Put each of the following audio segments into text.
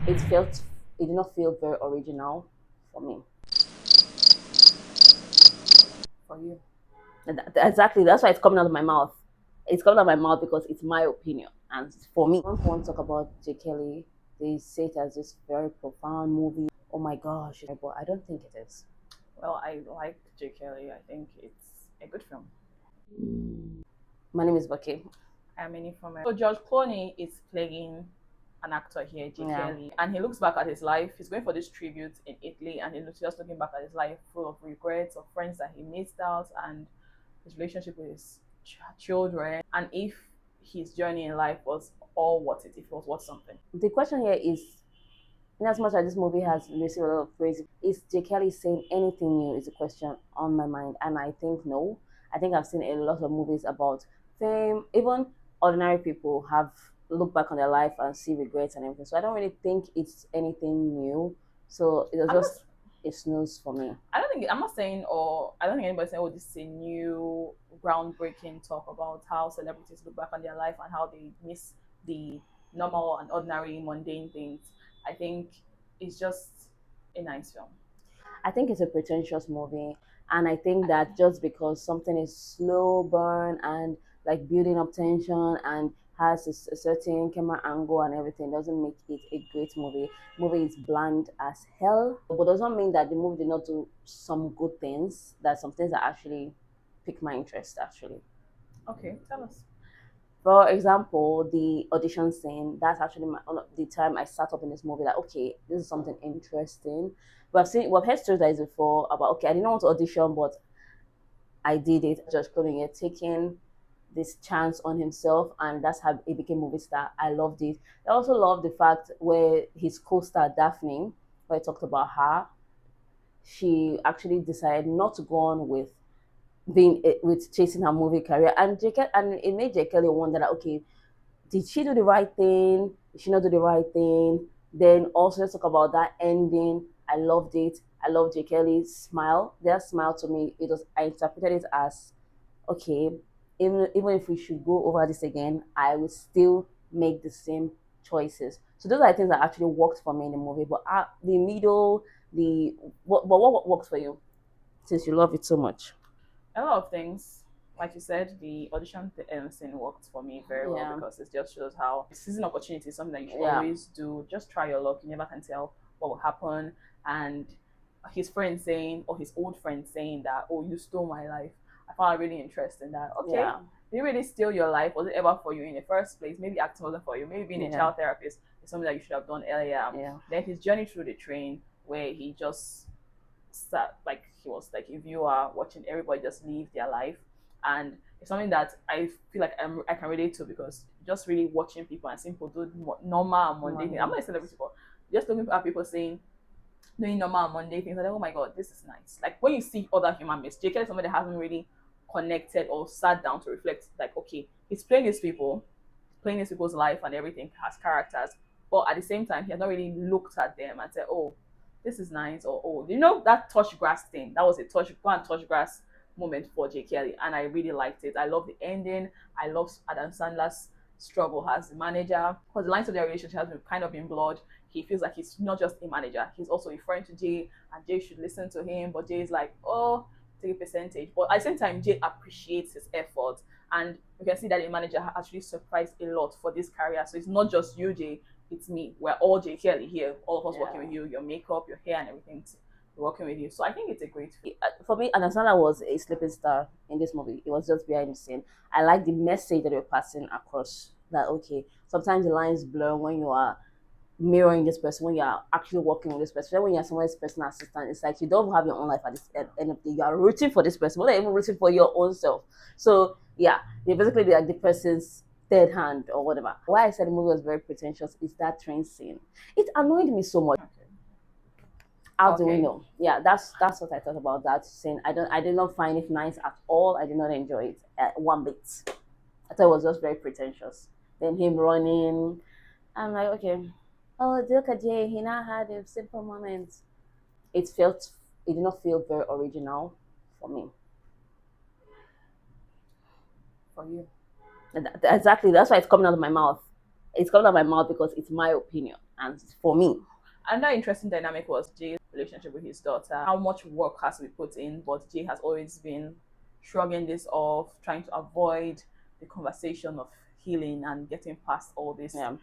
It felt, it did not feel very original for me. For you. Exactly. That's why it's coming out of my mouth. It's coming out of my mouth because it's my opinion. And for me, when people want to talk about J. Kelly, they say it as this very profound movie. Oh my gosh, but I don't think it is. Well, I like J. Kelly. I think it's a good film. My name is Bucky. I'm in it from it. So George Clooney is playing an actor here, J. Yeah. Kelly, and he looks back at his life. He's going for this tribute in Italy, and he's just looking back at his life full of regrets, of friends that he missed out, and his relationship with his children, and if his journey in life was all worth it, if it was worth something. The question here is, in as much as this movie has received a lot of praise, is J. Kelly saying anything new? Is a question on my mind, and I think no. I think I've seen a lot of movies about fame. Even ordinary people have looked back on their life and see regrets and everything. So I don't really think it's anything new. So it was I'm just not, a snooze for me. I don't think I'm not saying, or I don't think anybody's saying, oh, this is a new groundbreaking talk about how celebrities look back on their life and how they miss the normal and ordinary mundane things. I think it's just a nice film. I think it's a pretentious movie, and I think that just because something is slow burn and like building up tension and has a certain camera angle and everything doesn't make it a great movie. Movie is bland as hell, but does not mean that the movie did not do some good things. That some things that actually pique my interest actually. Okay, tell us. For example, the audition scene, that's actually the time I sat up in this movie, like, okay, this is something interesting. We've heard stories like this before about, okay, I didn't want to audition, but I did it. Just Clooney taking this chance on himself, and that's how he became movie star. I loved it. I also love the fact where his co-star Daphne, where I talked about her, she actually decided not to go on with chasing her movie career, and it made J. Kelly wonder that, okay, did she do the right thing? Did she not do the right thing? Then also let's talk about that ending. I loved it. I love J. Kelly's smile. Their smile to me, it was I interpreted it as, okay, even if we should go over this again, I will still make the same choices. So those are the things that actually worked for me in the movie. But the middle, what works for you since you love it so much? A lot of things. Like you said, the audition scene worked for me very well Yeah, because it just shows how seizing opportunity is something that you should yeah, always do. Just try your luck. You never can tell what will happen. And his friend saying, or his old friend saying that, oh, you stole my life. I found it really interesting that, okay, yeah, did you really steal your life? Was it ever for you in the first place? Maybe acting wasn't for you. Maybe being a yeah, child therapist is something that you should have done earlier. yeah. Then his journey through the train, where he just sat like he was like a viewer watching everybody just live their life, and it's something that I feel like I can relate to because just really watching people and seeing people do normal and mundane things. I'm not a celebrity, but just looking at people saying doing normal and mundane things, and like, oh my god, this is nice. Like when you see other human beings, JK is somebody that hasn't really connected or sat down to reflect. Like, okay, he's playing these people, playing these people's life and everything has characters, but at the same time, he has not really looked at them and said, oh, this is nice, or oh, you know that touch grass thing. That was a go and touch grass moment for J. Kelly, and I really liked it. I love the ending. I love Adam Sandler's struggle as the manager because the lines of their relationship has been kind of in blood. He feels like he's not just a manager; he's also a friend to Jay, and Jay should listen to him. But Jay is like, oh, take a percentage. But at the same time, Jay appreciates his effort, and we can see that the manager actually surprised a lot for this career. So it's not just you, Jay, it's me. We're all J. Kelly here. All of us working Yeah. with you, your makeup, your hair, and everything. We're working with you. So I think it's a great film. For me, Anasana was a sleeping star in this movie. It was just behind the scene. I like the message that they were passing across. That, okay, sometimes the lines blur when you are mirroring this person, when you are actually working with this person. When you're someone's personal assistant, it's like you don't have your own life at the end of the day. You are rooting for this person, but not even rooting for your own self. So yeah, they basically be like the person's third hand or whatever. Why I said the movie was very pretentious is that train scene. It annoyed me so much. Okay. Out the Okay. window. Yeah, that's what I thought about that scene. I did not find it nice at all. I did not enjoy it at one bit. I thought it was just very pretentious. Then him running, I'm like, okay. Oh, look at Jay. He now had a simple moment. It felt, it did not feel very original for me. For you. Exactly. That's why it's coming out of my mouth. It's coming out of my mouth because it's my opinion and it's for me. Another interesting dynamic was Jay's relationship with his daughter. How much work has to be put in, but Jay has always been shrugging this off, trying to avoid the conversation of healing and getting past all these Yeah.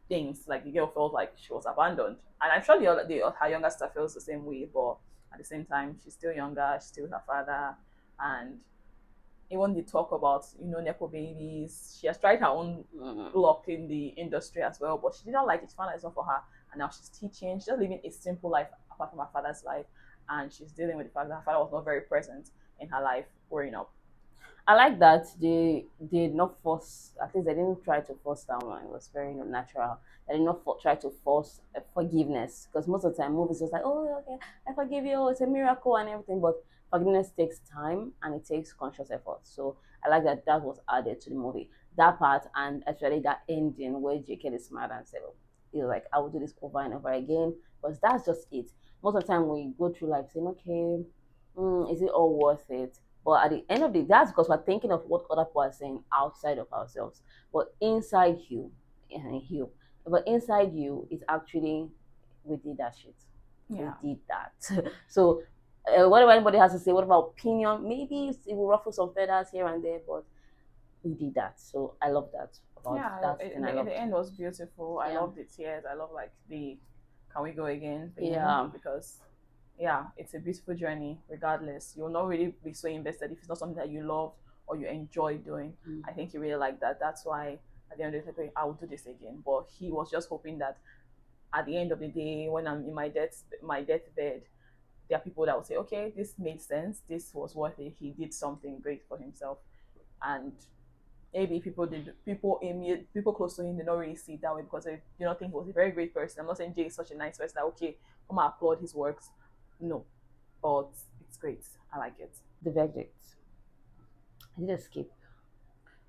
things. Like the girl felt like she was abandoned, and I'm sure her younger sister feels the same way. But at the same time, she's still younger. She's still her father, and even the talk about nepo babies. She has tried her own Mm. luck in the industry as well, but she didn't like it. She found out it's not for her, and now she's teaching. She's just living a simple life apart from her father's life, and she's dealing with the fact that her father was not very present in her life growing up. I like that they did not force. At least they didn't try to force that one. It was very natural. They did not try to force forgiveness because most of the time movies just like, oh, okay, I forgive you. It's a miracle and everything. But forgiveness takes time and it takes conscious effort. So I like that that was added to the movie. That part and actually that ending where JK is smart and said, oh, he was like, I will do this over and over again. Because that's just it. Most of the time we go through life saying, okay, is it all worth it? But at the end of the day, that's because we're thinking of what other people are saying outside of ourselves. But inside you, you, but inside you, it's actually we did that shit. We Yeah. did that. So, whatever anybody has to say, whatever opinion, maybe it will ruffle some feathers here and there, but we did that. So I love that about Yeah, that thing. I the loved. end was beautiful. I Yeah, love the tears. I love like the "Can we go again" thing yeah. because yeah, it's a beautiful journey. Regardless, you'll not really be so invested if it's not something that you love or you enjoy doing. Mm. I think you really like that. That's why at the end of the day, I will do this again. But he was just hoping that at the end of the day, when I'm in my deathbed, there are people that will say, okay, this made sense. This was worth it. He did something great for himself, and maybe people close to him did not really see it that way because they do not think he was a very great person. I'm not saying Jay is such a nice person that okay, come and applaud his works. No, but it's great. I like it. The verdict. I did escape.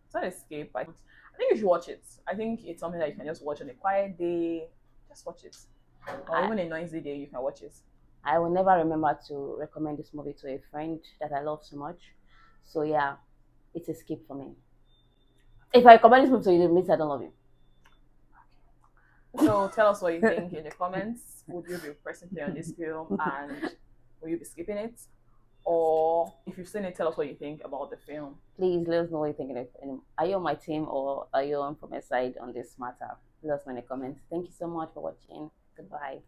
It's not escape. I think you should watch it. I think it's something that you can just watch on a quiet day. Just watch it, or I even a noisy day. You can watch it. I will never remember to recommend this movie to a friend that I love so much. So yeah, it's escape for me. If I recommend this movie to you, it means I don't love you. So tell us what you think in the comments. Would you be pressing play on this film and will you be skipping it? Or if you've seen it, tell us what you think about the film. Please let us know what you think. Are you on my team or are you on from my side on this matter? Let us know in the comments. Thank you so much for watching. Goodbye.